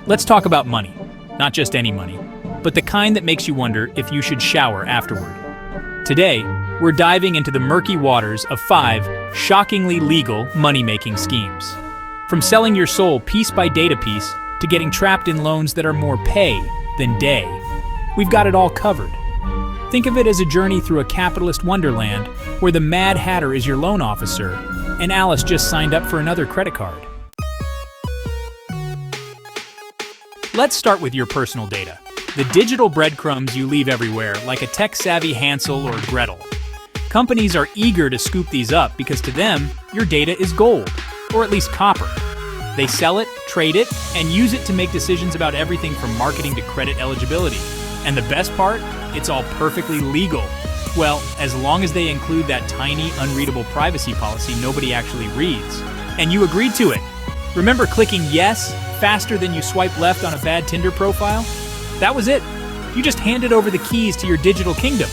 Let's talk about money. Not just any money, but the kind that makes you wonder if you should shower afterward. Today, we're diving into the murky waters of 5 shockingly legal money-making schemes. From selling your soul piece by data piece to getting trapped in loans that are more pay than day, we've got it all covered. Think of it as a journey through a capitalist wonderland where the Mad Hatter is your loan officer and Alice just signed up for another credit card. Let's start with your personal data. The digital breadcrumbs you leave everywhere, like a tech-savvy Hansel or Gretel. Companies are eager to scoop these up because to them, your data is gold, or at least copper. They sell it, trade it, and use it to make decisions about everything from marketing to credit eligibility. And the best part? It's all perfectly legal. Well, as long as they include that tiny, unreadable privacy policy nobody actually reads. And you agreed to it. Remember clicking yes faster than you swipe left on a bad Tinder profile? That was it. You just handed over the keys to your digital kingdom.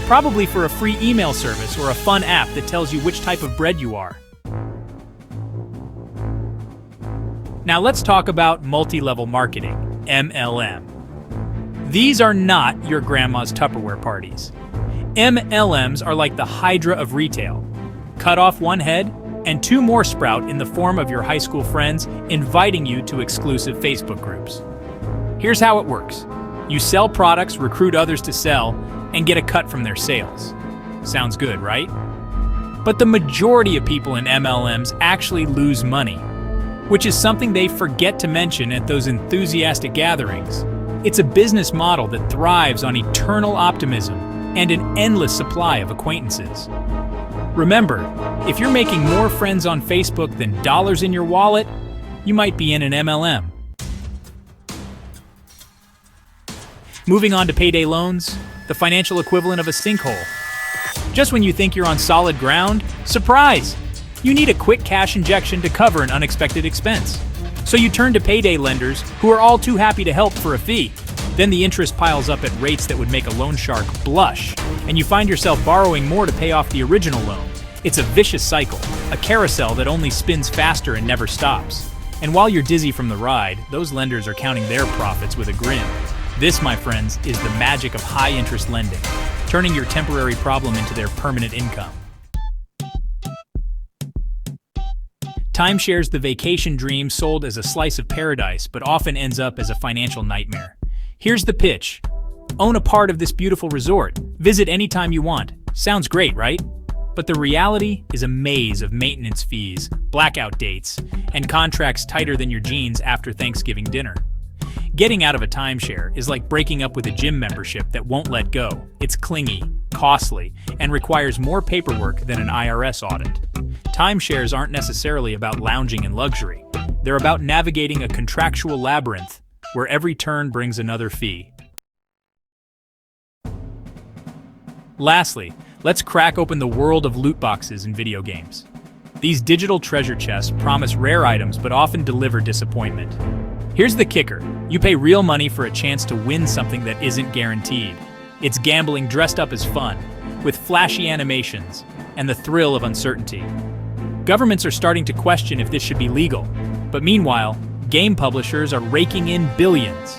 Probably for a free email service or a fun app that tells you which type of bread you are. Now let's talk about multi-level marketing, MLM. These are not your grandma's Tupperware parties. MLMs are like the Hydra of retail. Cut off one head, and 2 more sprout in the form of your high school friends inviting you to exclusive Facebook groups. Here's how it works. You sell products, recruit others to sell, and get a cut from their sales. Sounds good, right? But the majority of people in MLMs actually lose money, which is something they forget to mention at those enthusiastic gatherings. It's a business model that thrives on eternal optimism and an endless supply of acquaintances. Remember, if you're making more friends on Facebook than dollars in your wallet, you might be in an MLM. Moving on to payday loans, the financial equivalent of a sinkhole. Just when you think you're on solid ground, surprise! You need a quick cash injection to cover an unexpected expense. So you turn to payday lenders who are all too happy to help for a fee. Then the interest piles up at rates that would make a loan shark blush, and you find yourself borrowing more to pay off the original loan. It's a vicious cycle, a carousel that only spins faster and never stops. And while you're dizzy from the ride, those lenders are counting their profits with a grin. This, my friends, is the magic of high-interest lending, turning your temporary problem into their permanent income. Timeshare's the vacation dream sold as a slice of paradise, but often ends up as a financial nightmare. Here's the pitch. Own a part of this beautiful resort. Visit anytime you want. Sounds great, right? But the reality is a maze of maintenance fees, blackout dates, and contracts tighter than your jeans after Thanksgiving dinner. Getting out of a timeshare is like breaking up with a gym membership that won't let go. It's clingy, costly, and requires more paperwork than an IRS audit. Timeshares aren't necessarily about lounging in luxury. They're about navigating a contractual labyrinth where every turn brings another fee. Lastly, let's crack open the world of loot boxes in video games. These digital treasure chests promise rare items but often deliver disappointment. Here's the kicker. You pay real money for a chance to win something that isn't guaranteed. It's gambling dressed up as fun, with flashy animations and the thrill of uncertainty. Governments are starting to question if this should be legal, but meanwhile, game publishers are raking in billions.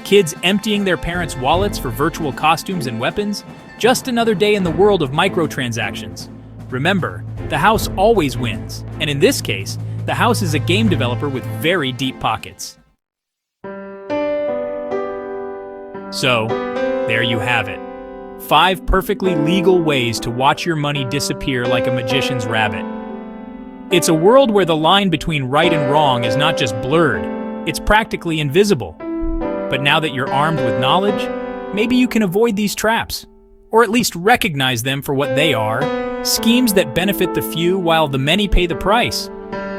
Kids emptying their parents' wallets for virtual costumes and weapons. Just another day in the world of microtransactions. Remember, the house always wins, and in this case, the house is a game developer with very deep pockets. So, there you have it. 5 perfectly legal ways to watch your money disappear like a magician's rabbit. It's a world where the line between right and wrong is not just blurred, it's practically invisible. But now that you're armed with knowledge, maybe you can avoid these traps, or at least recognize them for what they are, schemes that benefit the few while the many pay the price.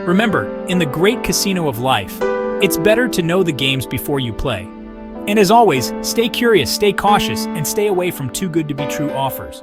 Remember, in the great casino of life, it's better to know the games before you play. And as always, stay curious, stay cautious, and stay away from too good to be true offers.